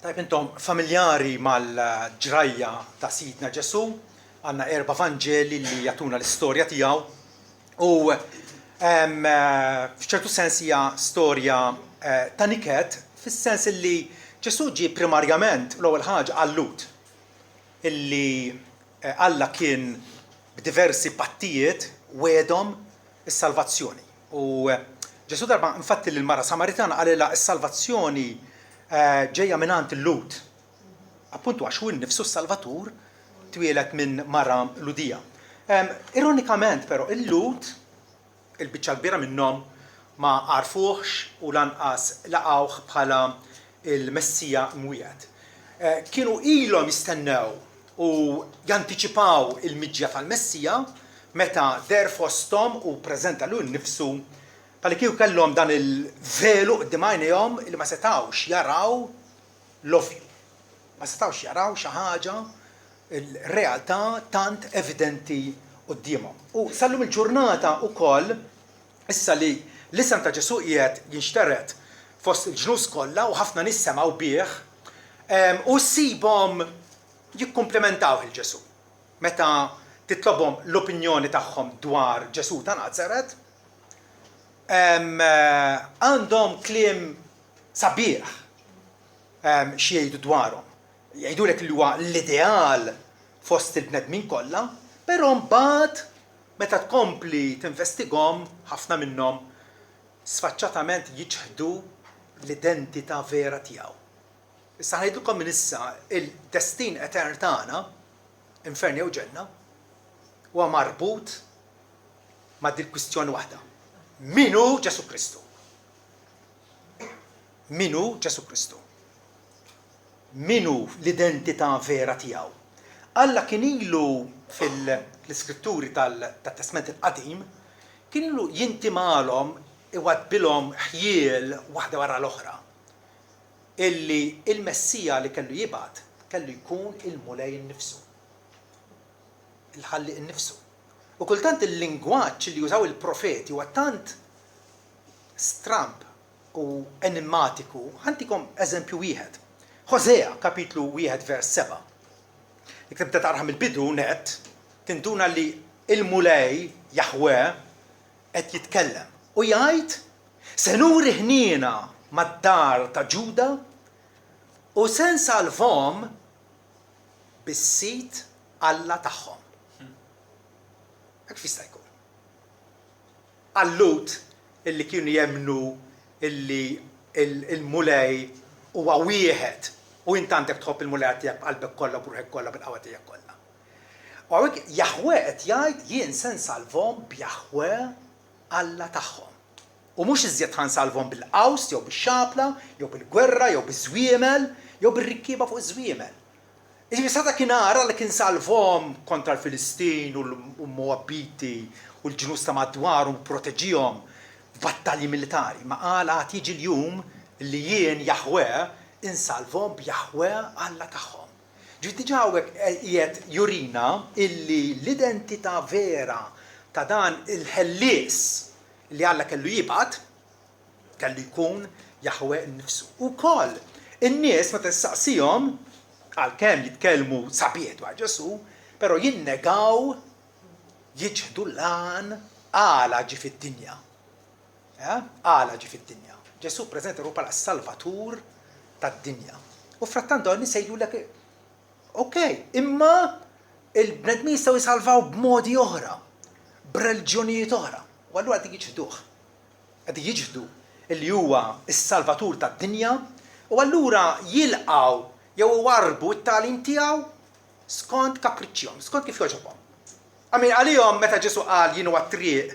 Tajb intom familjari mal-ġrajja ta' Sidna Ġesu, għandna 4 Vanġeli li jagħtuna l-istorja tiegħu u f'ċertu sens hija storja ta' niket fis-sens li Ġesu ġie primarjament l-ewwel ħaġa għall-Lut illi Alla kien b'diversi pattijiet wedhom is-salvazzjoni. U Ġesu darba infatti lill-mara Samaritana qalilha s-salvazzjoni ġejja mingħand il-Lut. Appuntu għax hu nnifsu s-Salvatur twieled minn mara Ludija. Ironikament però il-Lut il-biċċa kbira minnhom ma għarfuhx u lanqas laqgħuh bħala il-Messija mwiegħed. Kienu ilhom jistennew u jantiċipaw il-miġja tal-Messija meta der fosthom u preżenta lil nnifsu bħalli kieku kellhom dan il-velu qudiem għajnejhom li ma setgħux jaraw l-ovvju. Ma setgħux jaraw xi ħaġa il-realtà tant evidenti qudiemhom. U sallum il-ġurnata wkoll issa li l-isem ta' Ġesu qiegħed jinxteret fost il-ġnus kollha u ħafna nies semgħu bih u ssibhom jikkumplementaw il-Ġesu. Meta titlobhom l-opinjoni tagħhom dwar Ġesu ta' Nażaret, għandhom kliem sabiħ xi jgħidu dwarhom. Jgħidulek li huwa l-ideal fost il-bnedmin kollha, però mbagħad meta tkompli tinvestigahom ħafna minnhom sfaċċatament jiġħdu l-identità vera tiegħu. Issa ngħidulkom minn issa il-destin etern tagħna, infern jew ġenna, huwa marbut ma' din kwistjoni waħda. Minu Ġesu Kristu. Minu Ġesu Kristu. Minu l-identità vera tiegħu. Alla kien ilu fil-iskritturi tat-Testament il-Qadim kien ilu jintimalhom iwadbilhom ħjiel waħda wara l-oħra. Illi il-Messija li kellu jibgħat kellu jkun il-mulej innifsu. Il-ħalli innifsu. U kultant il-lingwaġġ li jużaw il-profeti huwa tant stramp u enigmatiku. Ħantikom eżempju wieħed. Ħosea kapitlu 1 vers 7. Jekk tibda taqrah mill-bidu net, tinduna li il-mulej Jahwe qed jitkellem u jgħid se nuri ħniena mad-dar ta' Ġuda u se nsalvhom bis-sit Alla tagħhom. Hekk fista jkun. All-Lut illi kienu jemnu illi il-mulej huwa wieħed u int għandek tħobb il-mulej tiegħek b'qalbek kollha b'ruħek kollha bil-qawwa tiegħek kollha. U hawnhekk Jahwe qed jgħid jien se nsalvhom b'Jahwe Alla tagħhom. U mhux iżjed ħansalvhom bil-qaws jew bix-xapla, jew bil-gwerra, jew biż-żwiemel, jew bir-rikkieba fuq iż-żwiemel. Iġbi sata kien ara li kien salvhom kontra l-Filistin u l-Moabiti u l-ġnus ta' madwarhom proteġihom f'battalji militari. Ma qal għad jiġi l-jum li jien Jahwe insalvhom b'Jahwe Alla tagħhom. Ġifieri diġà hawnhekk qiegħed jurina illi l-identità vera ta' dan il-ħellies li Alla kellu jibgħat kellu jkun Jahwe nnifsu. Ukoll in-nies meta tistaqsihom għalkemm jitkellmu sabiħ dwar Ġesu, però jinnegaw jiġħdu l-għan Għala ġi fid-dinja. Għala ġi fid-dinja. Ġesu preżenti ruħu bħala Salvatur tad-dinja. U frattantu għanni sejjulek, okej, imma il-bnedmin jistgħu jisalvaw b'modi oħra, b'reliġjonijiet oħra. U allura qed jiġħduh. Qed jiġħdu li huwa s-Salvatur tad-dinja u allura jilqgħu jew warbu t-tagħlim tiegħu skont kapriċċjhom, skont kif jogħġobhom. Għalihom meta Ġesu qal jien huwa t-triq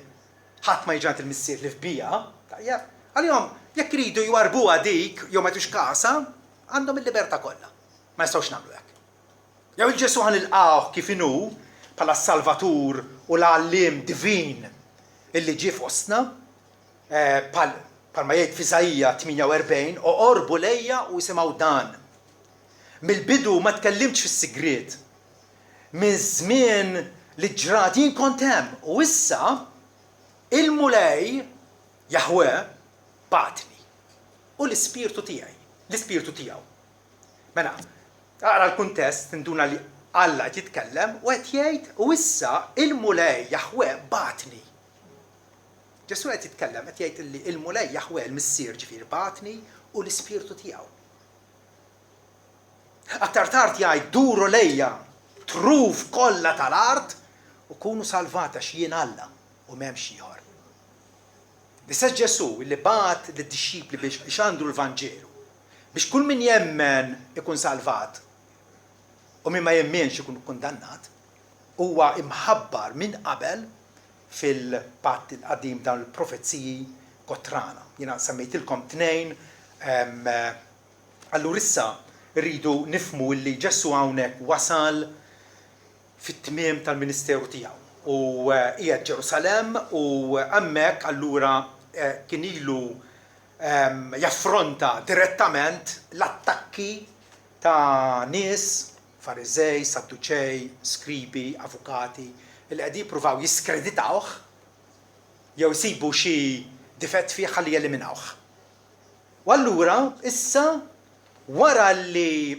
ħadd ma jiġant il-missier li fbija, għalihom jekk iridu jwarbuha dik jew ma tux kasa, għandhom il-libertà kollha. Ma jistgħux nagħmlu hekk. Jew il-Ġesu ħanilqgħuh kif inhu bħala s-Salvatur u l-għalliem divin illi ġie fostna bħal ma jgħid f'Iżajja 48 u qorbu lejja u jisimgħu dan. Mill-bidu ma tkellimx fis-sigriet. Minn żmien li ġrat jien kont hemm u issa il-mulej Jahwe batni u l-ispirtu tiegħi, l-ispirtu tiegħu. Mela, għara l-kuntest tinduna li Alla qed jitkellem u qed jgħid u issa il-mulej Jaħwe batni. Ġesu qed jitkellem qed jgħid li il-mulej Jaħwe l-missier ġifier batni u l-ispirtu tiegħu. Aktar tard jgħid duru lejja truf kollha tal-art u kunu salvata x'jien Alla u m'hemmx ieħor. Disa Ġesu li bat lid-dixxipli biex ixandru l-Vanġelu biex kull min jemmen ikun salvat u min ma jemmenx ikun kundannat, huwa imħabbar minn qabel fil-patt il-qadim dawn il-profezziji kotrana. Jiena semmejtilkom tnejn, allura issa rridu nifhmu li Ġesu hawnhekk wasal fit-tmiem tal-ministeru tiegħu u qiegħed Ġerusalemm u hemmhekk allura kien ilu jaffronta direttament l-attakki ta' nies Fariżej, Sadduċej, Skribi, Avukati li qegħdin jippruvaw jiskreditawh jew isibu xi difett fih ħalli jeliminawh. U allura issa wara li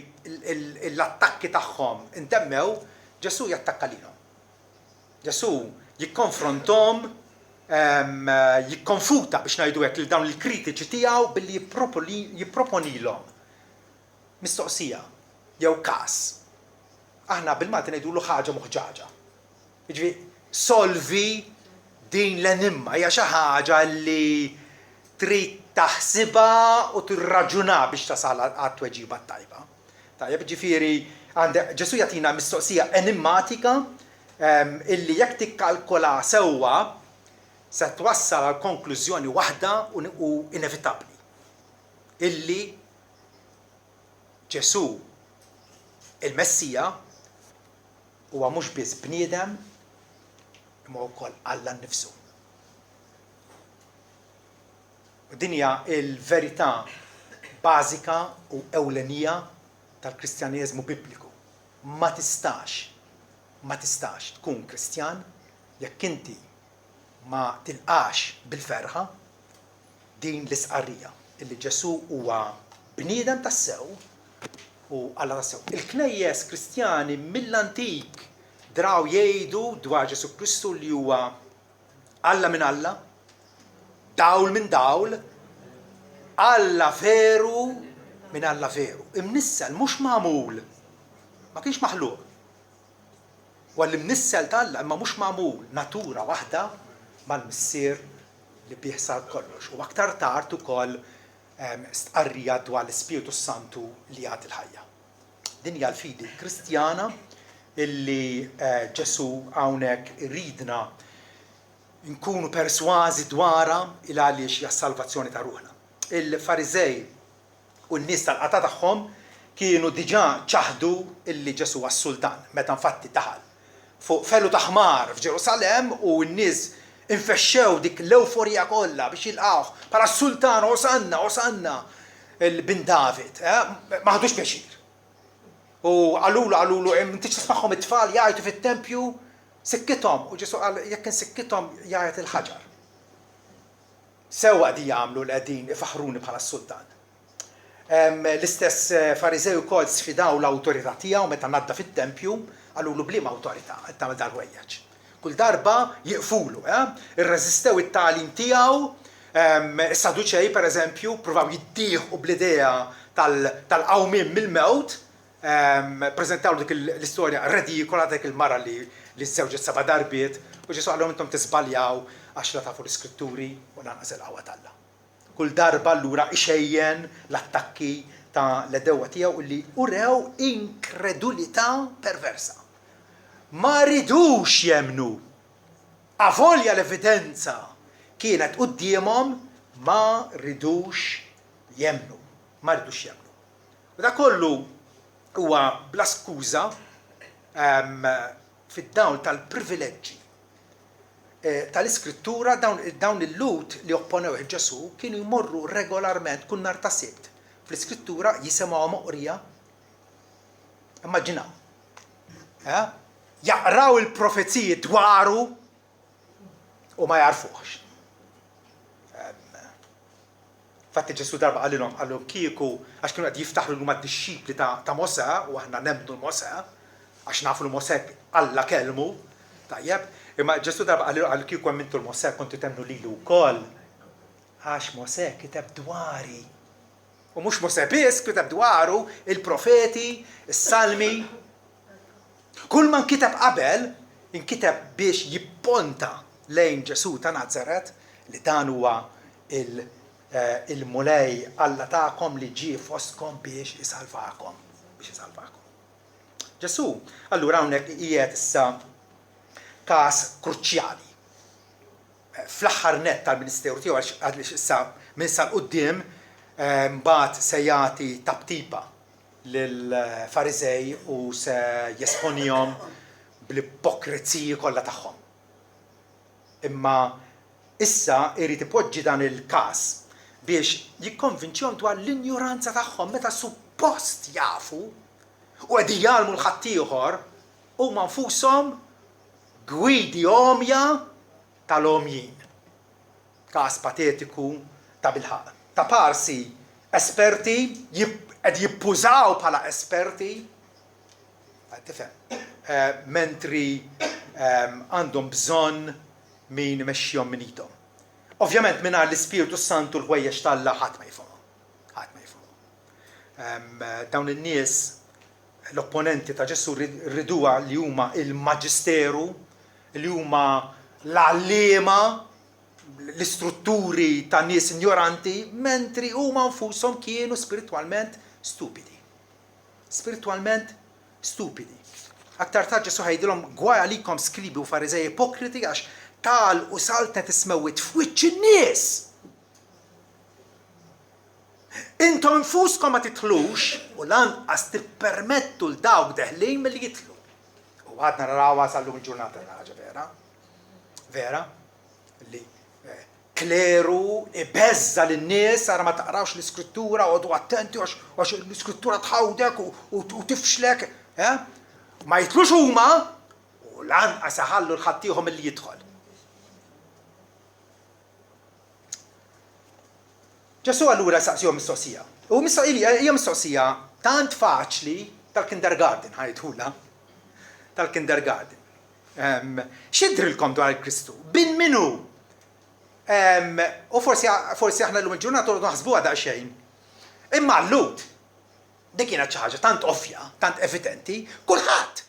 l-attakki tagħhom intemmew, Ġesu jattakka lilhom. Ġesu jikkonfronthom, jikkonfuta biex ngħidu hekk lil dawn il-kritiċi tiegħu billi jipproponilhom mistoqsija jew każ. Aħna bil-Malti ngħidulu ħaġa muħġaġa. Jiġifieri solvi din l-enimma hija xi ħaġa li trid taħsibha u tirraġuna biex tasal għat-tweġiba tajba. Tajjeb, ġifieri Ġesu jagħtina mistoqsija enigmatika illi jekk tikkalkola sewwa se twassal għal konklużjoni waħda u inevitabbli. Illi Ġesu il-Messija huwa mhux biss bniedem imma wkoll Alla nnifsu. U din hija l-verità bażika u ewlenija tal-Kristjaneżmu Bibliku. Ma tistax tkun Kristjan jekk inti ma tilqax bil-ferħa din l-isqarrija illi Ġesu huwa bniedem tas-sew u Alla tassew. Il-knejjes Kristjani mill-antik draw jgħidu dwar Ġesu Kristu li huwa Alla minn Alla, dawl minn dawl, Alla veru minn Alla veru. Imnissel mhux magħmul, ma kienx maħluq. U l-imnissel tal-Alla imma mhux magħmul, natura waħda mal-missier li bieħsar kollox. U aktar tard ukoll stqarrija dwar l-Ispiritu Santu li jagħti l-ħajja. Din hija l-fidi Kristjana illi Ġesu hawnhekk iridna nkunu persważi dwarha il għaliex hija salvazzjoni ta' ruħna. Il-Fariżej u n-nies tal-qata tagħhom kienu diġà ċaħdu illi Ġesu għas-sultan meta infatti daħal fuq felu ta' ħmar f'Ġerusalemm u n-nies infexxew dik l-euforija kollha biex jilqgħuh bħala s-sultan Osanna bin David, ma ħadux pjaċir. U għalulu inti tismagħhom it-tfal jgħidu fit-tempju sikkithom u Ġesu qal jekk insikkithom jgħid il-ħaġar. Sewwa di jagħmlu l qegħdin ifaħruni bħala s-sultan. L-istess Fariżej ukoll sfidaw l-awtorità tiegħu meta ngħadda fit-tempju għalulu bliema awtorità qed tagħmel dal-ħwejjeġ. Kull darba jiqfulu, irreżistew it-tagħlim tiegħu, is-Saduċej pereżempju pruvaw jiddieħu bl-idea tal-qawmien mill-mewt, preżentawlu dik l-istorja redikola dik il-mara li żewġet seba' darbiet u Ġesu għalhom intom tisbaljaw għax la tafu l-Iskritturi u lanqas il-qawwa tal-Alla. Kull darba allura ixejjen l-attakki ta' l-edewwa tiegħu li urew inkredulità perversa. Ma ridux jemnu. Avolja l-evidenza kienet qudiemhom ma ridux jemnu. Ma ridux jemnu. U da kollu huwa bla skuża fid-dawl tal-privileġġi tal-Iskrittura dawn il-lut li opponew Ġesu kienu jmorru regolarment kull nhar ta' Sibt. Fl-Iskrittura jisimgħuha moqrija. Immaġinaw. Jaqraw il-profeziji dwaru u ma jarfuħx. Fatti Ġesu darba għallhom kieku għax kienu qed jiftaħlu huma d-disċipli ta' Mosè u aħna nemmnu l-Mosè għax nafu l-Mosè Alla kelmu. Tajjeb, imma Ġesu darba għal kieku hemm intu l-Mosè kontu temnu lilu wkoll. Għax Mosè kiteb dwari. U mhux Mosè biss kiteb dwaru il-profeti, is-salmi. Kull man kiteb qabel inkiteb biex jipponta lejn Ġesu ta' Nazaret li dan huwa il-mulej Alla tagħkom li ġie fostkom biex isalvakom. Ġesu, allura hawnhekk qiegħed issa każ kruċjali. Fl-aħħar nett tal-Ministeru tiegħu għaliex issa minn issa l-qudiem mbagħad se jagħti tabtiba lill-Farizej u se jesponihom bl-ipokrizija kollha tagħhom. Imma issa irid ipoġġi dan il-każ biex jikkonvinċihom dwar l-injuranza tagħhom meta suppost jafu u qed jgħalmu l-ħadd ieħor huma nfushom gwidi omja tal-omjin. Każ patetiku ta' bilħaq. Ta' parsi esperti qed jippużaw bħala esperti. Mentri għandhom bżonn min imexxihom min idhom. Ovvjament mingħajr l-Ispiritu Santu l-ħwejjeġ tal-Alla ħadd ma jifhmhom. Dawn in-nies l-opponenti ta' Ġesu rriduha li huma il-maġisteru, li huma l-għalliema, l-istrutturi ta' nies ignoranti, mentri huma nfushom kienu spiritualment stupidi. Aktar ta' Ġesu ħajdilhom gwaj għalikom skribi u Fariżej ipokriti għax tal u saltna tismewit f'wiċċ in-nies. Intom infuskom ma titħlux u lanqas tippermettu l-dawk deħlin milli jitlu. U għadna narawha sallum il-ġurnata ħaġa vera. Vera li kleru ibeżza lin-nies ara ma taqrawx l-iskrittura u għodu attenti għax l-iskrittura tħawdek u tifxlek. Ma jitlux huma u lanqas iħallu l-ħadd ieħor milli jidħol. Ġesu allura saqsihom mistoqsija. U hija mistoqsija tant faċli tal-kindergarten ħajdħula. Tal-kindergarten. X'idrilkom dwar il-Kristu? Bin minu? U forsi aħna llum il-ġurnata tordu naħsbuha daqsxejn. Imma llut dik kienet xi ħaġa tant ovvja, tant evidenti, kulħadd.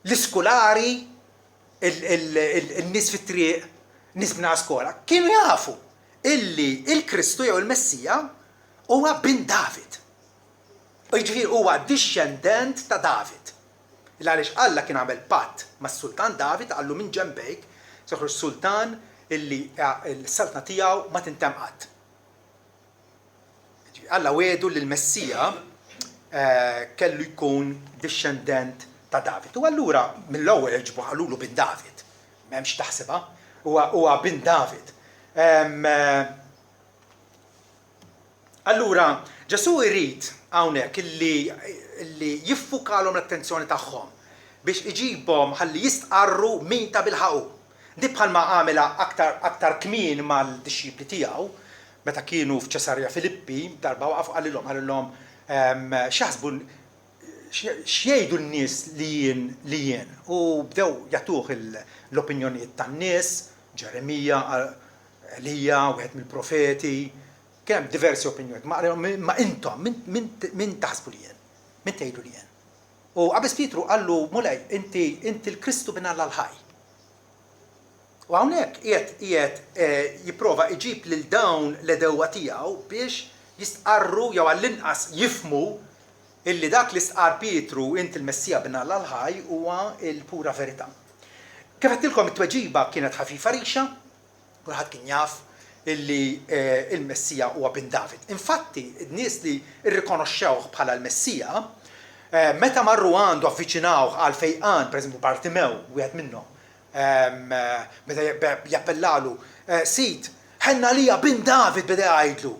L-iskolari, in-nies fit-triq, nies bna skola, kienu jafu illi il-Kristu jew il-Messija huwa bin David. U jiġifieri huwa discendent ta' David. Għaliex Alla kien għamel patt mas-Sultan David għallu minn ġembejk soħroġ sultan illi l-saltna tiegħu ma tintemm qatt. Alla wedu li l-Messija kellu jkun discendent ta' David. U allura mill-ewwel ġbu ħalulu bin David. M'hemmx taħsibha, huwa bin David. Allura, Ġesu jrid hawnhekk illi jiffukalhom l-attenzjoni tagħhom biex iġibhom ħalli jistqarru min ta' bilħaqu. Di bħalma għamela aktar kmien mal-disċipli tiegħu meta kienu f'Ċesarja Filippi darba waqaf qalilhom x'jaħsbu x'jgħidu n-nies li jien u bdew jagħtuh l-opinjonijiet tan-nies, Ġeremija, Elija, wieħed mill-profeti, kemm diversi opinjoni. Ma intom, min taħsbu li jien? Min tgħidu li jien? U Qabes Pietru qallu mulej, inti l-Kristu bin Alla l-ħaj. U hawnhekk qiegħed jipprova iġib lil dawn l-edewwa tiegħu biex jistqarru jew għall-inqas jifhmu illi dak li stqar Pietru inti l-Messija bin Alla l-ħaj huwa l-pura verità. Kif qedtilkom it-tweġiba kienet ħafifa rixa, kulħadd kien jaf illi il-Messija huwa bin David. Infatti, n-nies li rrikonoxxewh bħala l-Messija, meta marru għandu avviċinawh għal fejqan, pereżempju Bartimew, wieħed minnhom, meta jappellalu, Sid, ħenna lija bin David beda jgħidlu.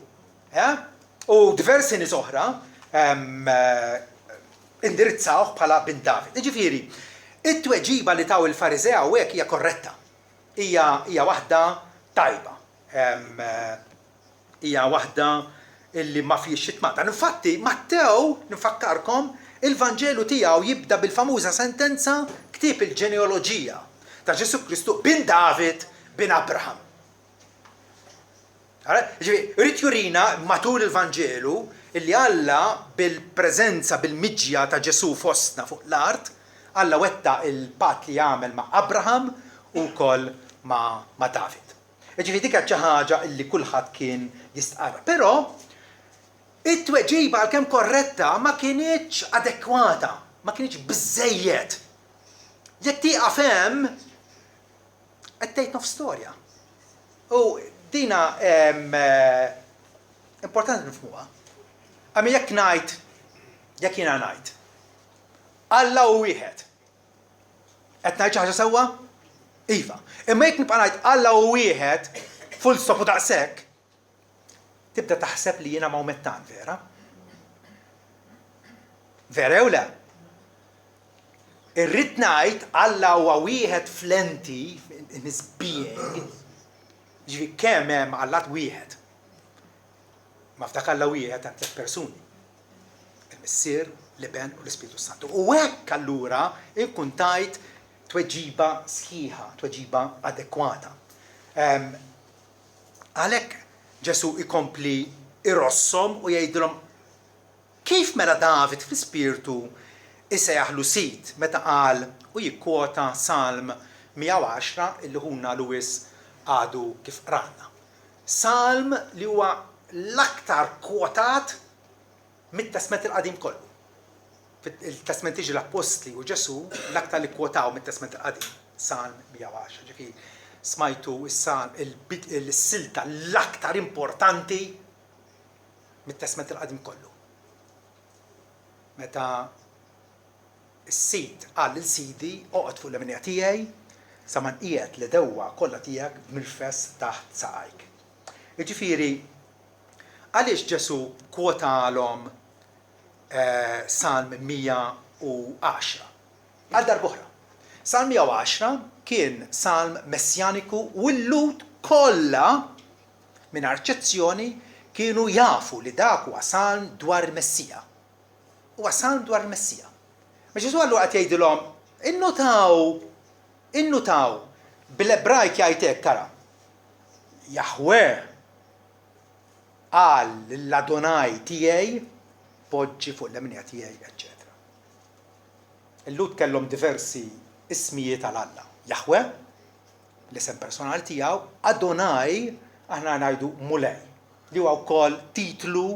U diversi nies oħra indirizzawh bħala bin David. Jiġifieri, it-tweġiba li taw il-Fariżej hawnhekk hija korretta. Hija waħda tajba. hija waħda illi ma fiex xitmata. Infatti, Mattew, nifakkarkom, il-Vanġelu tiegħu jibda bil-famuża sentenza ktieb il-ġenealoġija ta' Ġesu Kristu bin David bin Abraham. Rrid jurina matul il-Vanġelu illi Alla bil-preżenza bil-miġja ta' Ġesu fostna fuq l-art, Alla wetta il-patt li jagħmel ma' Abraham u wkoll ma' David. Ġifieri dik xi ħaġa illi kulħadd kien jistqarra. Però it-tweġiba għalkemm korretta ma kienitx adekwata, ma kienitx biżejjed. Jekk tieqaf hemm qed tgħid nof storja. U dina importanti nifhmuha. Għami jekk ngħid, jekk jiena ngħid, Alla hu wieħed. Qed ngħid xi ħaġa sewwa? Iva. Imma jekk nibqa' ngħid Alla hu wieħed full stop u daqshekk, tibda taħseb li jiena mawmettan, vera? Vera jew le? Irrid ngħid Alla huwa wieħed fl-enti in his being, ġifi kemm hemm Allat wieħed. Ma f'dak Alla wieħed hemm tliet persuni. Il-Missier, l-Iben u l-Ispiritu Santu. U hekk allura inkun tajt tweġiba sħiħa, tweġiba adekwata. Għalhekk Ġesu ikompli irossom u jgħidilhom kif mela David fl-Ispirtu isejjaħlu Sid meta qal u jikkwota Salm 110 illi ħuna Lewis għadu kif qrana. Salm li huwa l-aktar kwotat mit-Testament il-Qadim kollu. Il-Testament tiġi l-Apostli u Ġesu l-aktar li kwotaw mit-Testament il-Qadim, Salm 110. Ġifieri smajtu il-silta l-aktar importanti mit-Testament il-Qadim kollu. Meta s-Sid qal lil-Sidi oqgħod fuq l-eminja tiegħi sa ma nqiegħed li dewwa kollha tiegħek b'mirfes taħt saqajk. Jiġifieri għaliex Ġesu kwotalhom Salm 110? Għal darb'oħra. Salm 110 kien salm messjaniku u l-lut kollha mingħajr eċċezzjoni kienu jafu li dak huwa salm dwar il-Messija. Huwa salm dwar il-Messija. Ma Ġesu allura qed jgħidilhom innutaw bil-Ebrajk jgħid hekk tara. Jahweh qal l-Adonai tiegħi poġġi fuq l-eminja tiegħi, eċċetera. Il-lut kellhom diversi ismijiet għal Alla. Jahweh, l-isem personali tiegħu, Adonai aħna ngħidu Mulej, li huwa wkoll titlu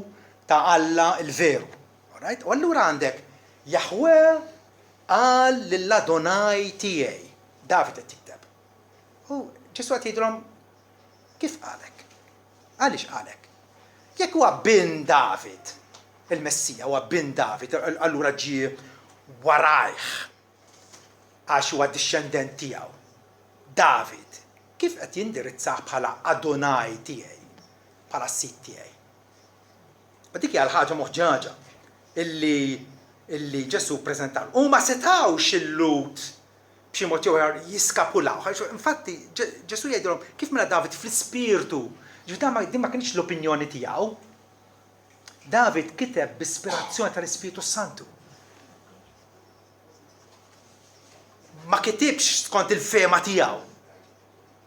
ta' Alla l-veru. Alright? U allura għandek Jahweh qal lill-Adonai tiegħi. David qed jikteb. U Ġesu qed jgħidulhom kif qalek? Għaliex qalek? Jekk huwa bin David, il-Messija huwa bin David, allura ġie warajh għax huwa dixxendent tiegħu. David, kif qed jindirizzah bħala Adonai tiegħi, bħala Sid tiegħi? Ma dik hija l-ħaġa moħġaġa illi Ġesu ppreżental. U ma setawx il-lut b'xi mod jew jiskapulaw. Infatti Ġesu jgħidilhom kif mela David fl-ispirtu. Din ma kienx l-opinjoni tiegħu. David kiteb b'ispirazzjoni tal-Ispiritu Santu. Ma kitibx skont il-fema tiegħu.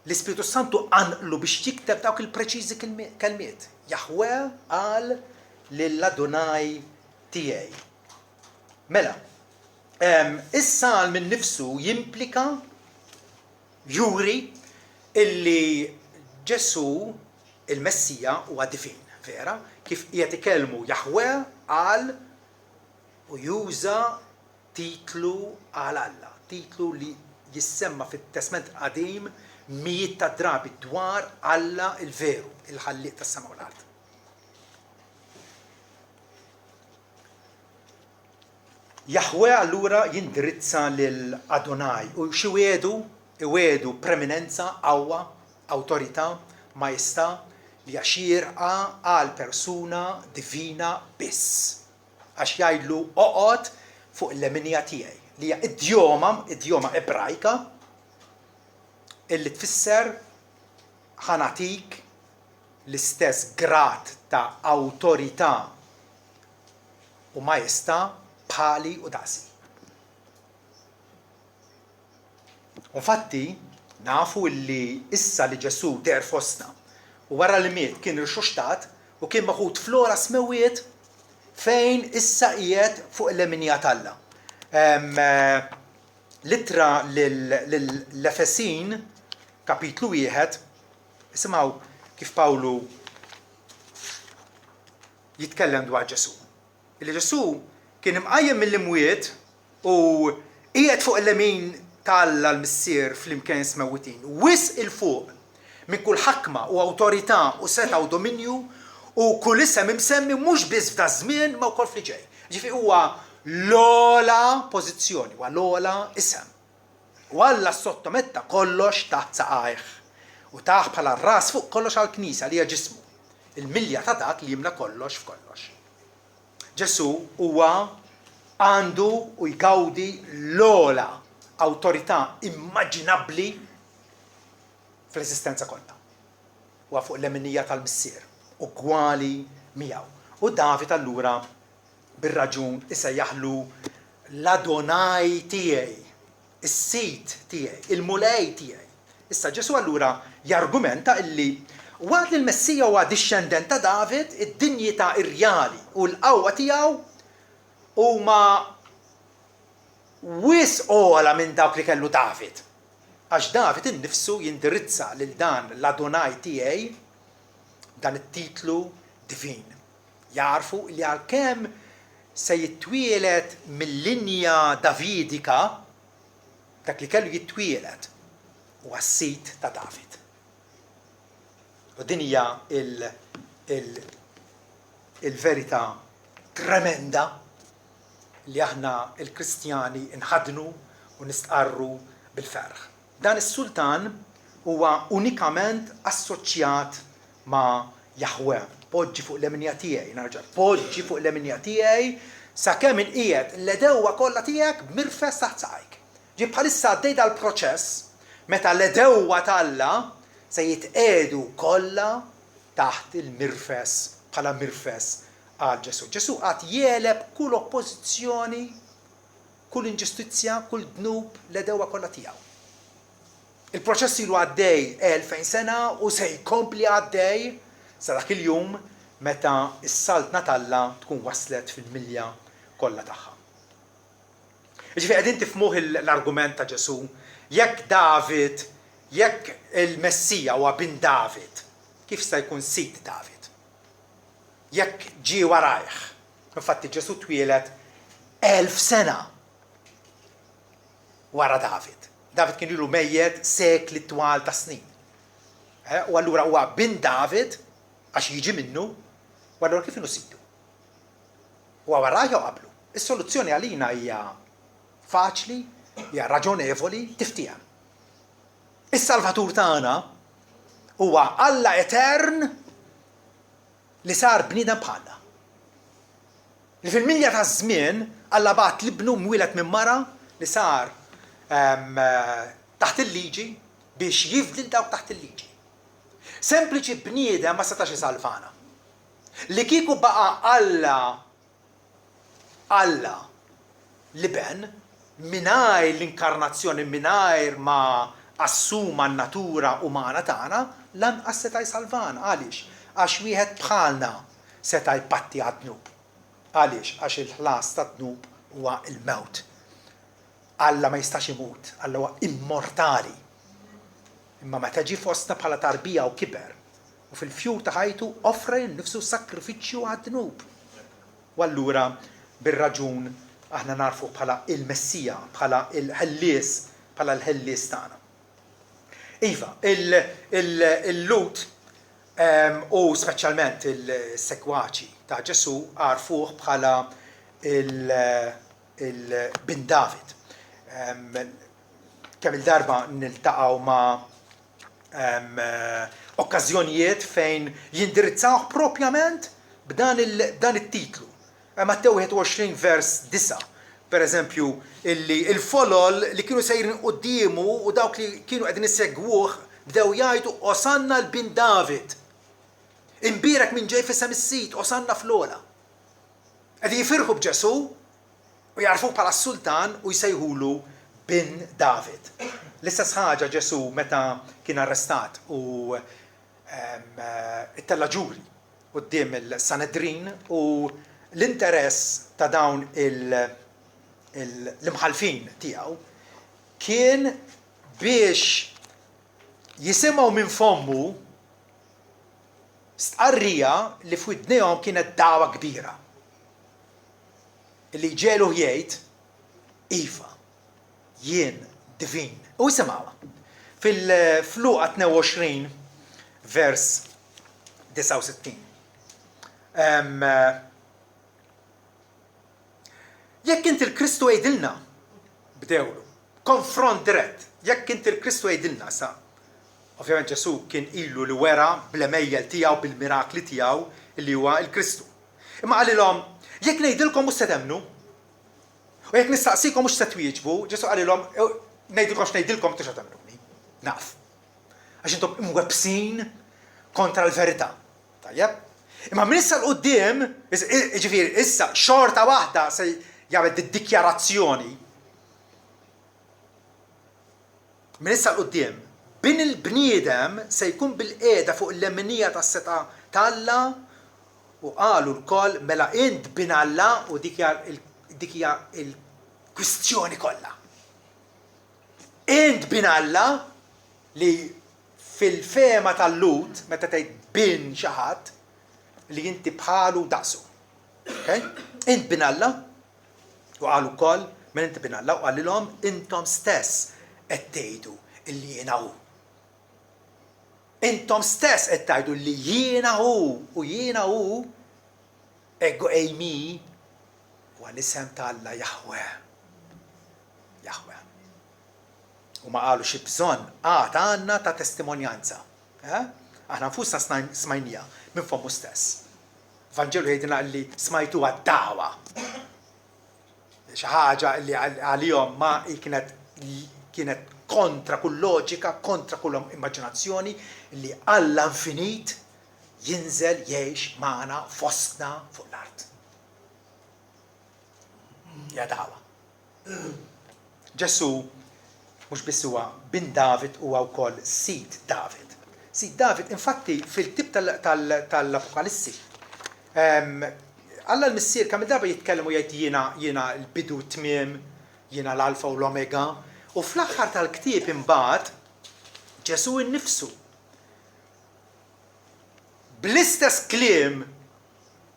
L-Ispiritu Santu għanqlu biex jikteb dawk il-preċiżi kelmiet. Jahweh qal lill-Adonai tiegħi. Mela, is-salm minn nifsu jimplika juri illi Ġesu il-Messija huwa divin, vera? Kif qiegħed ikellmu Jahweh qal u juża titlu għal Alla, titlu li jissemma fit-Testament Qadim mijiet ta' drabi dwar Alla il-veru, il-ħalliq tas-sama u l-art. Jahweh allura jindirizza lil Adonai u xi iwedu preminenza, qawwa, awtorità, majestà li għaxirqa għal persuna divina biss. Għax jgħidlu oqgħod fuq l-eminja tiegħi li hija idjoma Ebrajka illi tfisser ħanatik l-istess grad ta' awtorità u majestà bħali u daqsi. Infatti, nafu li issa li Ġesu der fostna u wara li miet kien irxuxtat u kien maħud flora smewiet fejn issa qiegħed fuq l-leminja Alla. Litra l-Efesin, kapitlu 1, isimgħu kif Pawlu jitkellem dwar Ġesu. Illi Ġesu kien imqajjem mill-imwiet u qiegħed fuq l-lemin Alla l-missier fl-imkien smewwitin. Wis il-fuq minn kull ħakma u awtorità u seta u dominju u kull isem imsemmi mhux biss f'da żmien ma wkoll fl-ġej. Ġifi huwa l-ola pożizzjoni, huwa l-ola isem. U Alla sottometta kollox taħt saqajh. U taħ bħala ras fuq kollox għall-Knisja li hija ġismu. Il-milja ta' dak li jimla kollox f'kollox. Ġesu huwa għandu u jgawdi l-ola awtorità immaġinabbli fl-esistenza kollha. Huwa fuq l-eminija tal-missier, ugwali miegħu. U David allura bir-raġun isejjaħlu l-Adonaj tiegħi, is-sit tiegħi, il-mulej tiegħi. Issa Ġesu allura jargumenta illi waqt li l-Messija huwa dixxendent ta' David, id-dinjità irjali u l-qawwa tiegħu huma wis ola minn dawk li kellu David. Għax David innifsu jindirizza lil dan l-Adonaj tiegħi dan it-titlu divin. Jarfu li għalkemm se jittwielet mill-linja Davidika dak li kellu jittwielet huwa s-sit ta' David. U din hija il-verità tremenda li aħna il-Kristjani nħadnu u nistqarru bil-ferħ. Dan is-sultan huwa unikament assoċjat ma' Jahwe. Poġġi fuq l-eminja tiegħi, narġa' poġġi fuq l-eminja tiegħi sakemm inqiegħed l-edewwa kollha tiegħek b'mirfes taħt saqajk. Ġi bħalissa għaddej dal-proċess meta l-edewwa Alla se jitqiegħdu kollha taħt il-mirfes bħala mirfes għal Ġesu. Ġesu qatt jeleb kull oppożizzjoni, kull inġustizzja, kull dnub l-edewwa kollha tiegħu. Il-proċess ilu għaddej 2000 sena u se jkompli għaddej sa dak il-jum meta s-saltna Alla tkun waslet fil-milja kollha tagħha. Ġifieri qegħdin tifhmuh l-argument ta' Ġesu, jekk David, jekk il-Messija huwa bin David, kif sta jkun sit David? Jekk ġie warajh. Infatti Ġesu twielet 1000 sena wara David. David kien ilu mejjed sekli twal ta' snin. U allura huwa bin David għax jiġi minnu, u allura kif inhu situ? Huwa warajh jew qablu. Is-soluzzjoni għalina hija faċli, hija raġonevoli, tiftihem. Is-Salvatur tagħna huwa Alla etern li sar bniedem bħalna. Li fil-milja ta' żmien Alla bagħat l-ibnu mwieled minn mara li sar taħt il-liġi biex jifdil dawk taħt il-liġi. Sempliċi bniedem ma setax isalvana. Li kieku baqa' Alla liben mingħajr l-inkarnazzjoni, mingħajr ma assuma n-natura umana tagħna, lanqas seta' jsalvana. Għaliex? Għax wieħed bħalna seta' jpatti għad-dnub. Għaliex? Għax il-ħlas tad-dnub huwa il-mewt. Alla ma jistax imut, Alla huwa immortali. Imma meta ġie fostna bħala tarbija u kiber, u fil-fjur ta' ħajtu offra nnifsu sakrifiċċju għad-dnub. U allura bir-raġun aħna narfu bħala il-Messija, bħala il-ħellies, bħala l-ħellies tagħna. Iva, il-Lut u speċjalment il-segwaċi ta' Ġesu għarfuh bħala il-bin David. Kemm il-darba niltaqgħu ma' okkażjonijiet fejn jindirizzaw propjament b'dan it-titlu. Matteo 21 vers 9, per eżempju, il-folol li kienu sejrin quddiemu u dawk li kienu qegħdin isegwuh bdew jgħidu Osanna l-bin David. Imbirek minn ġej fissem is-sit, osanna fl-ola. Qegħdin jifirħu b'Ġesu u jarfuh bħala s-sultan u jsejħulu bin David. L-istess ħaġa Ġesu meta kien arrestat u it-tella ġuri quddiem il-Sanedrin u l-interess ta' dawn l-imħalfin tiegħu kien biex jisimgħu minn fommu stqarrija li f'widnejhom kienet dgħawa kbira. Li ġelu jgħid iva, jien divin. U jisimgħuha. Fil-Luqa 22 vers 69. Jekk inti l-Kristu jgħidilna bdewlu, konfront dirett, jekk inti l-Kristu jgħidilna sa. Ovvjament Ġesu kien ilu li wera bl-emejjel tiegħu bil-mirakli tiegħu li huwa l-Kristu. Imma qalilhom jekk ngħidilkom mhux se temnu, u jekk nistaqsikom mhux se twieġbu, Ġesu qalilhom ngħidilkom x'ngħidilkom tix temnuni. Naf. Għax intom imwebsin kontra l-verità. Tajjeb? Imma minn issa l-qudiem, ġifieri issa xorta waħda se jagħmel id-dikjarazzjoni. Minn issa l-qudiem bin il-bniedem se jkun bil-qiegħda fuq il-lemminija tas-seta tal-Alla u qalu l-koll mela int bin Alla u dik hija l-kwistjoni kollha. Int bin Alla li fil-fema tal-Lut meta tgħid bin xi ħadd li inti bħalu daqsu. Okay? Int bin Alla u qalu wkoll minn inti bin Alla u qalilhom intom stess qed tgħidu illi jiena hu. Intom stess qed tgħidu li jiena hu u jiena hu ego ejmi u għal-isem ta' Alla Jahwe. Jahwe. U ma qalu xi bżonn għandna ta' testimonjanza. Aħna nfusna smajnija minn fommu stess. Vangelu jgħidilna li smajtu għad-da'wa. Xi ħaġa li għalihom ma kienet kontra kull loġika, kontra kull immaġinazzjoni li Alla infinit jinżel jgħix magħna fostna fuq l-art. Ja da'wa. Ġesu mhux biss huwa bin David huwa wkoll Sid David. Sid David infatti fil-tip tal-Apokalissi. Alla l-missier kemm darba jitkellem u jgħid jiena l-bidu tmiem, jiena l-alfa u l-omega. U fl-aħħar tal-ktieb imbagħad Ġesu innifsu bl-istess kliem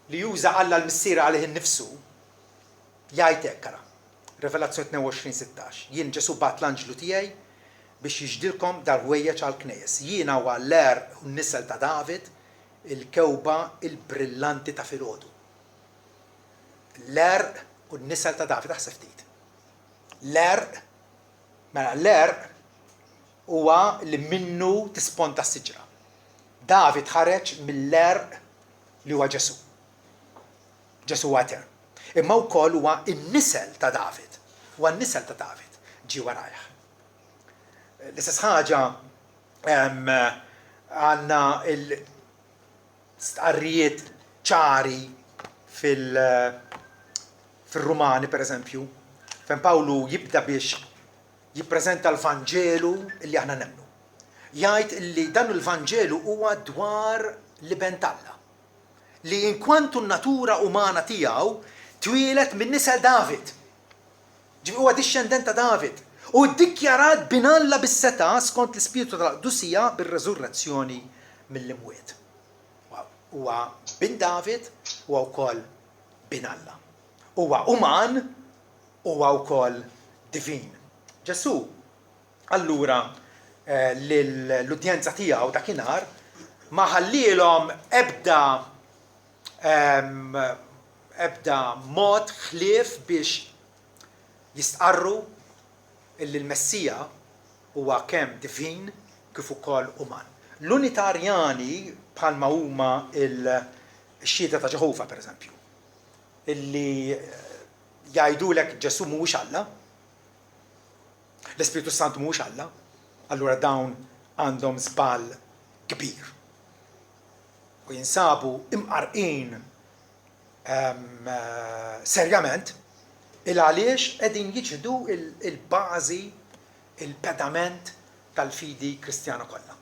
li juża Alla l-missier għalih innifsu jgħid hekk ara. Revelazzjoni 22:16. Jien Ġesu bagħat l-anġlu tiegħi biex jiġdilkom dal-ħwejjeġ għall-knejjes. Jiena huwa l-erq u n-nisel ta' David, il-kewba il-brillanti ta' filgħodu. L-erq u n-nisel ta' David aħseb ftit. L-erq mela l-erq huwa li minnu tisponta s-siġra. David ħareġ mill-erq li huwa Ġesu. Ġesu huwa etern. Imma wkoll huwa n-nisel ta' David. Huwa n-nisel ta' David ġi warajh. L-istess ħaġa għandna l-stqarrijiet ċari fil-Rumani pereżempju, fejn Pawlu jibda biex jippreżenta l-Vanġelu li aħna nemmnu. Jgħid li dan il-Vanġelu huwa dwar l-iben Alla. Li inkwantu n-natura umana tiegħu twilet minn nisel David. Ġifi huwa dixxendent ta' David. U ddikjarat bin Alla bis-seta skont l-Ispiritu tal-Qdusija bir-reżurrezzjoni mill-imwiet. Huwa bin David huwa wkoll bin Alla. Huwa uman huwa wkoll divin. Ġesu allura l-udjenza tiegħu dakinhar ma ħallilhom ebda mod ħlief biex jistqarru illi l-Messija huwa kemm divin kif ukoll uman. L-Unitarjani bħalma huma l-xhieda ta' Ġehovah pereżempju, illi jgħidulek Ġesu mhuwiex Alla, l-Ispiritu Sant mhuwiex Alla, allura dawn għandhom żball kbir. u jinsabu imqarqin serjament il-għaliex qegħdin jiġħdu il-bażi, il-pedament tal-fidi kristjana kollha.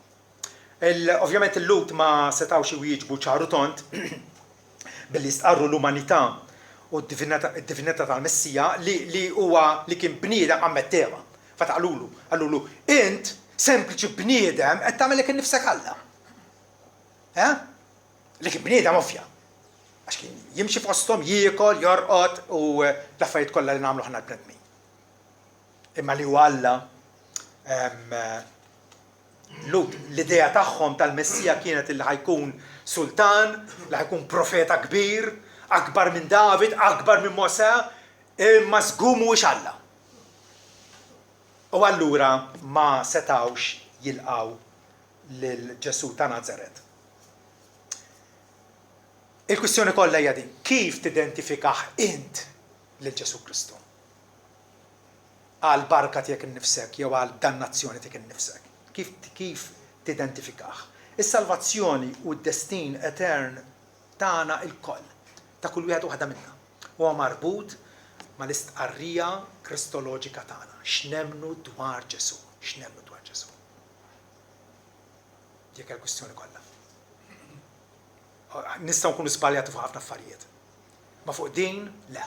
Ovvjament il-Lut ma setawx jwieġbu ċaru tont billi stqarru l-umanità u d-divinità tal-Messija li huwa li kien bniedem ammetteva. Għallulu, int sempliċi bniedem qed tagħmel innifsek Alla. Li kien bniedem ovvja. Għax kien jimxi fosthom, jiekol, jorqod u l-affarijiet kollha li nagħmlu ħna l-bnedmin. Imma li huwa Alla Lut, l-idea tagħhom tal-Messija kienet li ħajkun sultan, li ħajkun profeta kbir, akbar minn David, akbar minn Mosè, imma żgur mhuwiex Alla. U allura ma setawx jilqgħu lil Ġesu ta' Nażaret. Il-kwistjoni kollha hija din, kif tidentifikah int lil Ġesu Kristu? Għal barka tiegħek innifsek jew għal dannazzjoni tiegħek innifsek. Kif tidentifikah? Is-salvazzjoni u d-destin etern tagħna il-koll, ta' kull wieħed waħda minnha. Huwa marbut mal-istqarrija kristoloġika tagħna. X'nemmnu dwar Ġesu, x'nemmnu dwar Ġesu. Dik il-kwistjoni kollha. Nistgħu nkunu żbaljati fuq ħafna affarijiet. Ma fuq din le.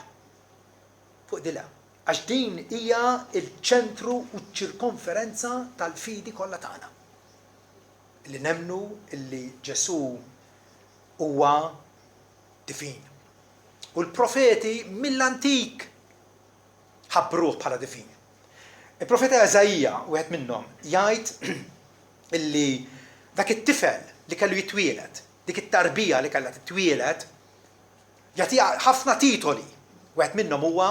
Fuq din le. Għax din hija l-ċentru u ċ-ċirkonferenza tal-fidi kollha tagħna. Li nemmnu illi Ġesu huwa divin. U l-profeti mill-antik ħabbruh bħala divin. Il-profeta Eżajja, wieħed minnhom, jgħid illi dak it-tifel li kellu jitwieled, dik it-tarbija li kellha titwieled, jagħtiha ħafna titoli. Wieħed minnhom huwa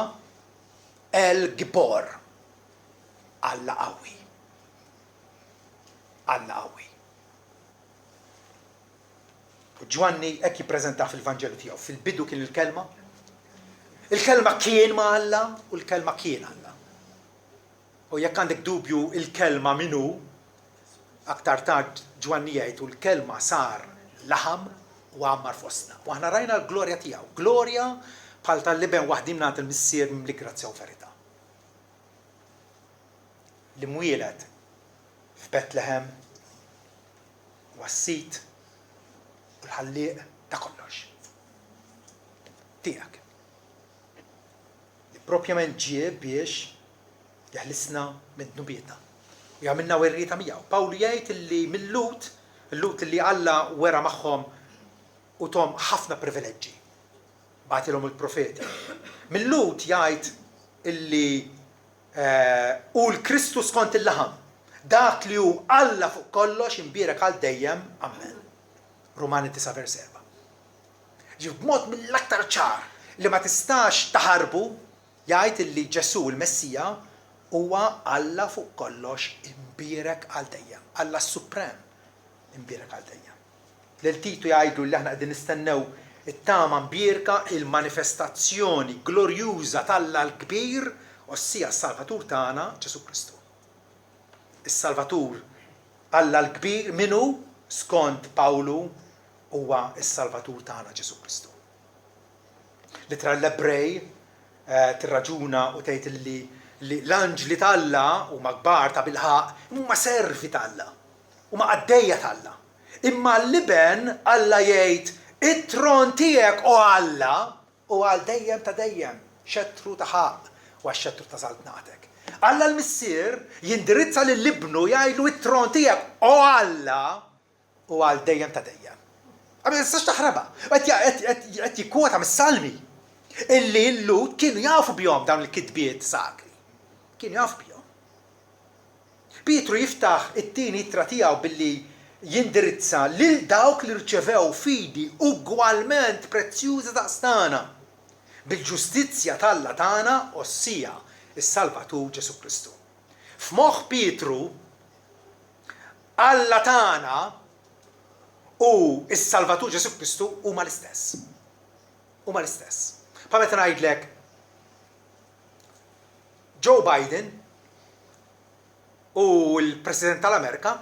El-Gibor, Alla qawwi. Alla qawwi. U Ġwanni hekk jippreżentah fil-Vanġelu tiegħu. Fil-bidu kien il-kelma. Il-kelma kien ma' Alla u l-kelma kien Alla. U jekk għandek dubju il-kelma minnu, aktar tard Ġwanni jgħid u l-kelma sar laħam u għammar fostna. U aħna rajna l-glorja tiegħu. Glorja bħal tal-liben waħdim nagħti l-missier mimli grazzja u verità. Li mwieled f'Bethlehem was-sit u l-ħallieq ta' kollox. Tiegħek. Li propjament ġie biex jeħlisna minn dnubietna. U jagħmilna werrieta miegħu. Pawlu jgħid illi mill-Lut, il-Lut li Alla wera magħhom u tom ħafna privileġġi. Bagħtilhom il-profeti. Mill-Lut jgħid illi u l-Kristu skont il-laħam. Dak li hu Alla fuq kollox imbierek għal dejjem, amen. Rumani 9 vers 4. Ġib b'mod mill-aktar ċar li ma tistax taħarbu jgħid illi Ġesu il-Messija huwa Alla fuq kollox imbierek għal dejjem. Alla suprem imbierek għal dejjem. L-Titu jgħidu li aħna qegħdin nistennew it-tama mbierka il-manifestazzjoni glorjuża tal-Alla l-kbir ossija s-Salvatur tagħna Ġesu Kristu. Is-Salvatur Alla l-kbir minnu skont Pawlu huwa s-Salvatur tagħna Ġesu Kristu. Litra l-Ebrej tirraġuna u tgħid li l-anġli tal-Alla huma kbar ta' bilħaq huma servi tal-Alla, huma għaddejja tal-Alla. Imma l-liben Alla jgħid it-tron tiegħek o Alla u għal dejjem ta' dejjem, xettru ta' ħaq u għax-xettru ta' saltnatek. Alla l-missier jindirizza lill-libnu jgħidlu it-tron tiegħek o Alla u għal dejjem ta' dejjem. Għabel nistax taħraba. Qed jikkwota mis-salmi illi l-Lut kienu jafu bihom dawn il-kitbiet sakri. Kienu jafu bihom. Pietru jiftaħ it-tieni ittra tiegħu billi jindirizza lil dawk li rċevew fidi ugwalment prezzjuża daqstana bil-ġustizzja tal-Alla tagħna ossija is-Salvatur Ġesu Kristu. F'moħħ Pietru Alla tagħna u is-Salvatur Ġesu Kristu huma l-istess. Huma l-istess. Pa meta ngħidlek Joe Biden u l-President tal-Amerika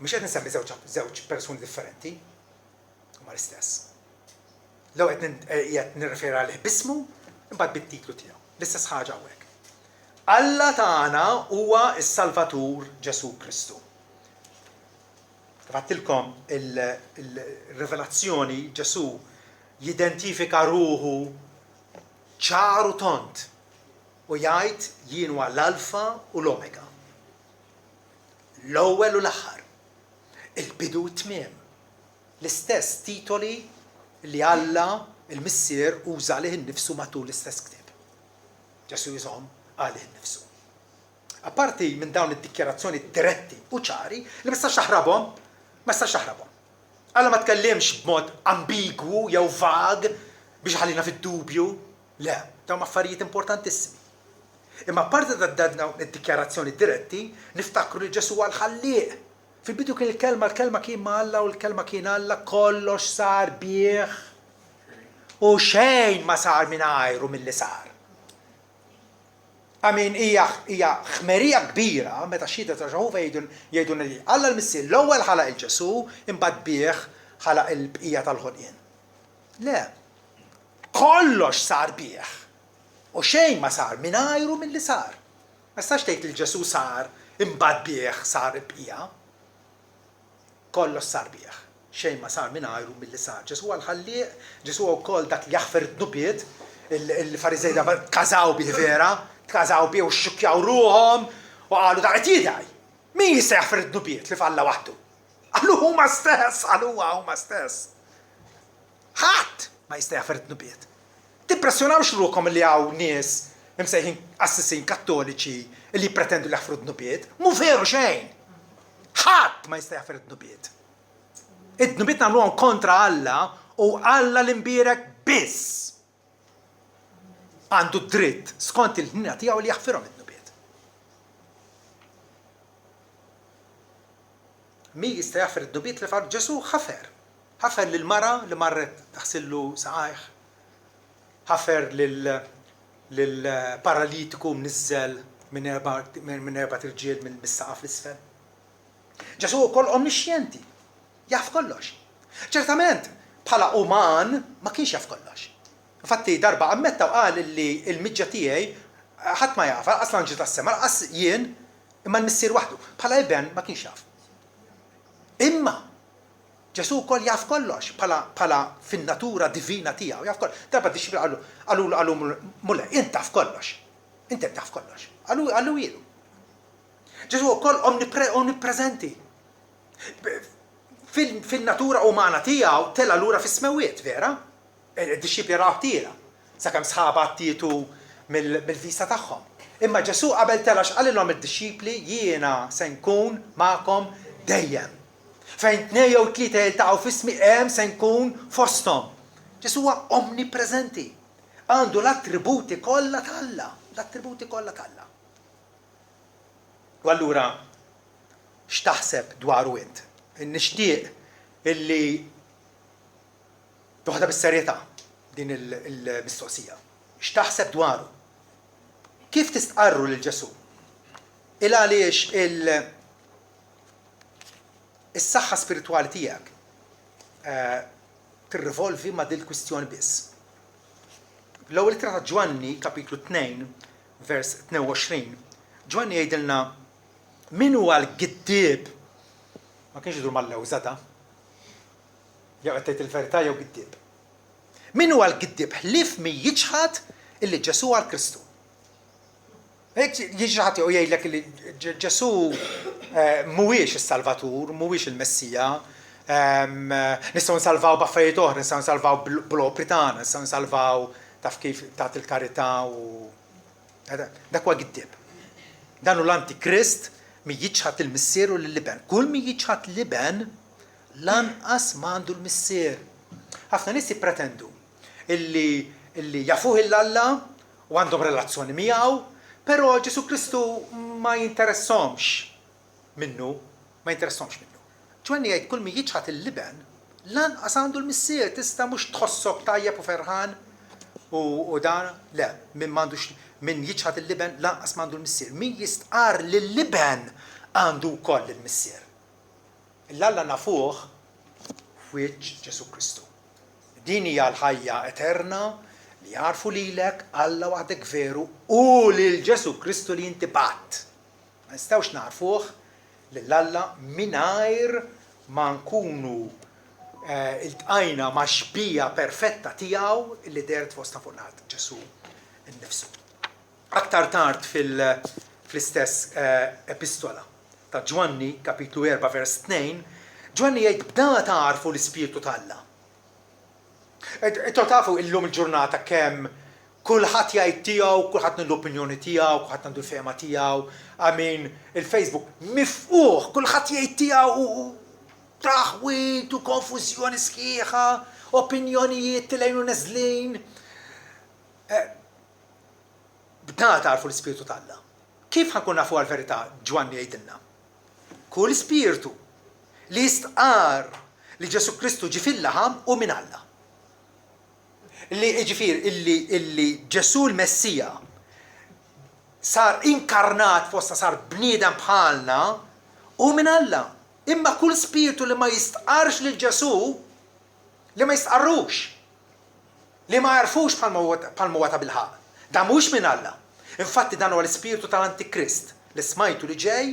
mhux qed nsemmi żewġ persuni differenti, huma l-istess. Lew qed nirreferi għalih bismu, imbagħad bit-titlu tiegħu. L-istess ħaġa hawnhekk. Alla tagħna huwa s-Salvatur Ġesu Kristu. Fattilkom il-rivelazzjoni Ġesu jidentifika ruħu ċaru tont u jgħid jien huwa l-alfa u l-omega. L-ewwel u l-aħħar. Il-bidu u t-tmiem. L-istess titoli li Alla il-Missier uża lih innifsu matul l-istess ktieb. Ġesu jżomm għalih innifsu. Apparti minn dawn id-dikjarazzjoni diretti u ċari li ma stax taħrabhom, Alla ma tkellimx b'mod ambigwu jew vag biex ħallina fid-dubju. Le, dawn affarijiet importantissimi. Imma apparti dawn id-dikjarazzjoni diretti, niftakru li Ġesu huwa l-ħallieq. Fil-bidu kien l-kelma kien ma' Alla u l-kelma kien Alla, kollox sar bih u xejn ma sar mingħajru milli sar. Għamin hija ħmerija kbira meta xhieda ta' Ġehovah jgħidu li Alla l-Missier l-ewwel ħalaq il-Ġesu imbagħad bih ħalaq il-bqija tal-ħolqien. Le, kollox sar bih u xejn ma sar mingħajru milli sar. Ma stax tgħid li Ġesu sar imbagħad bih sar il-bqija. Kollox sar bih, xejn ma sar mingħajru milli sar. Ġesu għal-ħallieq, Ġesu wkoll dak li jaħfer id-nubiet, il-Fariżej da każaw bih vera, tkażaw bih u xxukkjaw ruhom u qalu da qed jidaj. Min jista' jaħfer id-nubiet li falla waħdu? Qalu huma stess, huma stess. Ħadd ma jista' jaħfer id-nubiet. Tippressjonawx ruhom li hawn nies imsejħin assissin kattoliċi li jippretendu li jaħfru d-nubiet. Mu veru xejn. Ħadd ma jista' jaħfer id-nubiet. Id-nubiet nagħmluhom kontra Alla u Alla l-imbierek biss għandu dritt skont il-ħnina tiegħu li jaħfirhom id-nubiet. Min jista' jaħfer id-nubiet li far Ġesu ħafer. Ħafer lill-mara li marret taħsillu saqajh. Ħafer lill-paralitiku mniżżel minn erba' irġiel mis-saqaf l-isfel. Ġesu wkoll omnixjenti, jaf kollox. Ċertament, bħala uman ma kienx jaf kollox. Infatti darba ammetta u qal li l-miġġa tiegħi ħadd ma jaf, aslan ġiet tas-sema, qas jien imma l-Missier waħdu. Bħala eben ma kienx jaf. Imma Ġesu wkoll jaf kollox bħala fin-natura divina tiegħu jaf kollox. Darba dixxibli qalu mule, int taf kollox. Inti taf kollox. Qalu ilu. Ġesu wkoll omnipreżenti. Fil-natura umana tiegħu tella lura fis-smewiet, vera? Id-disċipli raw tira, sakemm sħaba tietu mill-vista tagħhom. Imma Ġesu qabel telax qalilhom id-disċipli jiena se nkun magħkom dejjem. Fejn tnejn jew tlieta jiltaqgħu f'ismi hemm se nkun fosthom. Ġesu huwa omnipreżenti. Għandu l-attributi kollha tal-Alla, l-attributi kollha tal-Alla. U allura x'taħseb dwaru int? Nixtieq illi toħda bis-serjetà din il-mistoqsija. X'taħseb dwaru? Kif tistqarru lil Ġesu? Il għaliex is-saħħa spiritwali tiegħek tirrivolvi ma' dil kwistjoni biss. L-ewwel ittra ta' Ġwanni, kapitlu 2, vers 22, Ġwanni jgħidilna min huwa l-giddieb ma kienx idur mal-lewżata. Jew qed tgħid il-verità jew giddieb. Min huwa l-giddieb ħlief min jiġħad illi Ġesu huwa l-Kristu. Hekk jiġħad jew jgħidlek li Ġesu mhuwiex is-Salvatur, mhuwiex il-Messija, nistgħu nsalvaw b'affarijiet oħra, nistgħu nsalvaw bl-opri tagħna, nistgħu nsalvaw taf kif tagħti il-karità u dak huwa giddieb. Dan hu l-Antikrist min jiġħad il-Missier u l-liben. Kull min jiġħad liben lanqas m'għandu l-Missier. Ħafna nies jippretendu illi jafuh il-Alla u għandhom relazzjoni miegħu, però Ġesu Kristu ma jinteressahomx minnu, Ġwanni jgħid kull min jiġħad il-liben lanqas għandu l-Missier, tista' mhux tħossok tajjeb u ferħan u dan, le, min jiġħad il-liben lanqas m'għandu l-Missier. Min jistqar lill-liben għandu wkoll il-Missier. L-Alla nafuh f'wiċċ Ġesu Kristu. Din hija l-ħajja eterna li jarfu lilek Alla waħdek veru u lil Ġesu Kristu li inti batt. Ma nistgħux narfuh lill-Alla mingħajr ma nkunu iltqajna ma' xbija perfetta tiegħu li deret fostna fuq l-art Ġesu innifsu. Aktar tard fl-istess epistola ta' Ġwanni, kapitlu 4, vers 2, Ġwanni jgħid bda tarfu l-Ispirtu tal-Alla. Intom tafu illum il-ġurnata kemm kulħadd jgħid tiegħu, kulħadd l-opinjoni tiegħu, kulħadd għandu l-fehma tiegħu, il-Facebook mifquh, kulħadd jgħid tiegħu u traħwit u konfużjoni sħiħa, opinjonijiet tilejn u neżlin. Bda tarfu l-Ispirtu tal-Alla. Kif ħankun nafu għal-verità Ġwanni jgħidilna? Kull spiritu li jistqar li Ġesu Kristu ġi fil-laħam u minn Alla. Illi Ġesu l-Messija sar inkarnat fosta sar bniedem bħalna u minn Alla. Imma kull spiritu li ma jistqarx lil Ġesu, li ma jistqarrux, li ma jarfux bħalma wata bil-ħaq. Da mhux minn Alla. Infatti dan huwa l-ispiritu tal-Antikrist li smajtu li ġej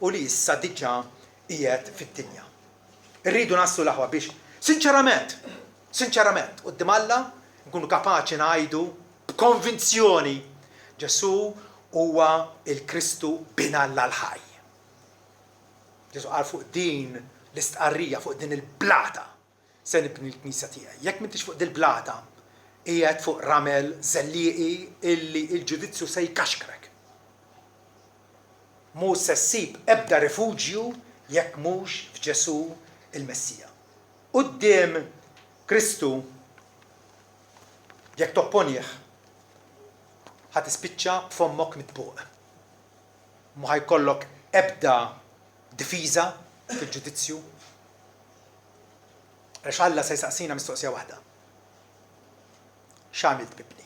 u li issa diġà qiegħed fid-dinja. Irridu naslu l-aħwa biex sinċerament quddiem Alla nkunu kapaċi ngħidu b'konvinzjoni Ġesu huwa il-Kristu bin Alla l-ħaj. Ġesu qal fuq din l-istqarrija, fuq din il-blata se nibni l-Knisja tiegħi. Jekk m'intix fuq din il-blata, qiegħed fuq ramel żelliqi illi l-ġudizzju se jkaxkrek. Mhux se ssib ebda rifuġju jekk mhux f'Ġesu il-Messija. Quddiem Kristu jekk topponjih ħadd tispiċċa b'fommok mitbuq. Mhu ħajkollok ebda difiża fil-ġudizzju. Għax Alla se jsaqsina mistoqsija waħda. X'għamilt bibni?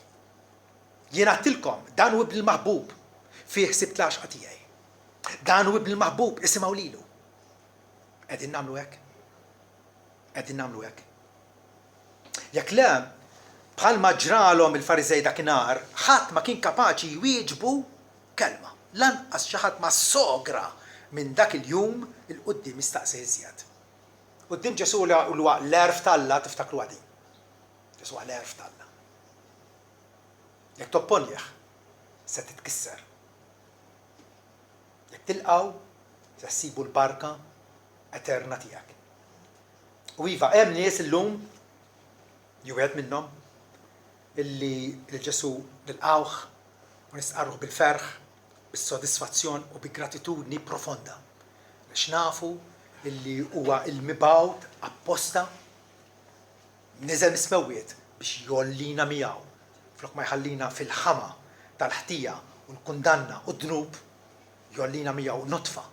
Jien għattilkom dan hu ibn il-maħbub fih ħsibt l-għaxqa tiegħi. Dan hu ibn il-maħbub isimgħu lilu. Qegħdin nagħmlu hekk? Qegħdin nagħmlu hekk? Jekk le, bħalma ġralhom il-Fariżej dakinhar, ħadd ma kien kapaċi jwieġbu kelma. Lanqas xi ħadd ma sogra minn dak il-jum il-qudiem mistaqsi iżjed. Quddiem Ġesu huwa l-erf tal-Alla tiftakru għadin. Ġesu huwa l-erf tal-Alla. Jekk topponjih se titkisser. Jekk tilqgħu se ssibu l-barka eterna tiegħek. U iva hemm nies illum jew wieħed minnhom illi Ġesu nilqgħuh u nistqarruh bil-ferħ, bis-sodisfazzjon u bi gratitudni profonda. Għax nafu illi huwa il-mibgħut apposta niżel mismewwiet biex jollina miegħu. Flok ma jħallina fil-ħama tal-ħtija u l-kundanna u d-dnub, jollina miegħu notfa.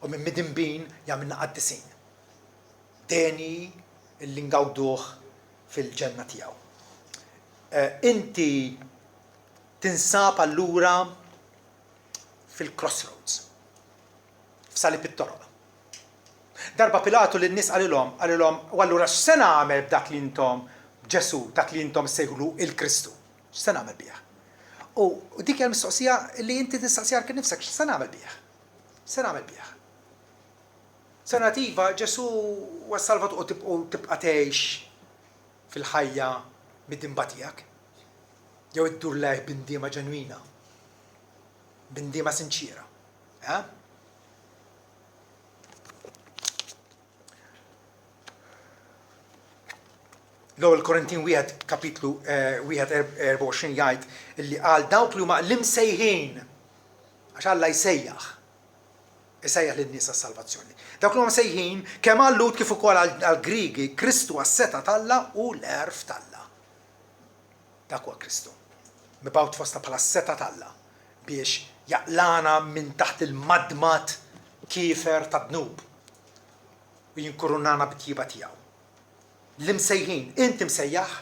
U minn midimbin jagħmilna qaddisin. Deni illi ngawduh fil-ġenna tiegħu. Inti tinsab allura fil-crossroads, f'salib it-toroq. Darba Pilatu lin-nies qalilhom u allura x'se nagħmel b'dak li intom Ġesu, dak li intom sejħulu il-Kristu. X'se nagħmel bih? U dik hija l-mistoqsija li inti tistaqsija kien nifsek x'se nagħmel bih? X'se nagħmel bih? Senativa Ġesu wassalvat u tibqa' tgħix fil-ħajja mid-dimba tiegħek. Jew iddur lejh bindiema ġenwina. Bindiema sinċira. L-ewwel Korintin wieħed kapitlu 24 jgħid illi qal dawk li huma l-imsejħin għax Alla jsejjaħ lin-nies għas-salvazzjoni. Dawk li huma msejħin kemm għall-Lut kif ukoll għall-Griegi, Kristu għas-seta tal-Alla u l-erf tal-Alla. Dak huwa Kristu. Mibgħut fosta bħala s-seta tal-Alla biex jaqlana minn taħt il-madmat kiefer ta' dnub u jinkurunana bit-tjieba tiegħu. L-imsejħin, inti msejjaħ,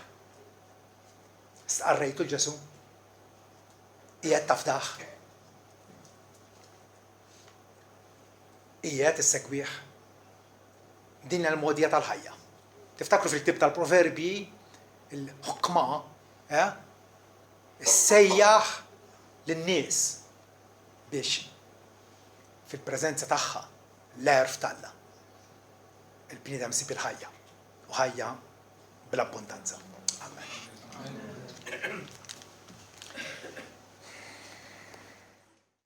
stqarrejtu l-Ġesu, qiegħed tafdaħ, qiegħed issegwih, دين المودية tal-ħajja. Tiftakru fil-ktieb tal-Proverbi il-ħukma issejjaħ lin-nies biex fil-preżenza tagħha l-għerf talla il-bniedem sib il-ħajja u ħajja bl-abbundanza.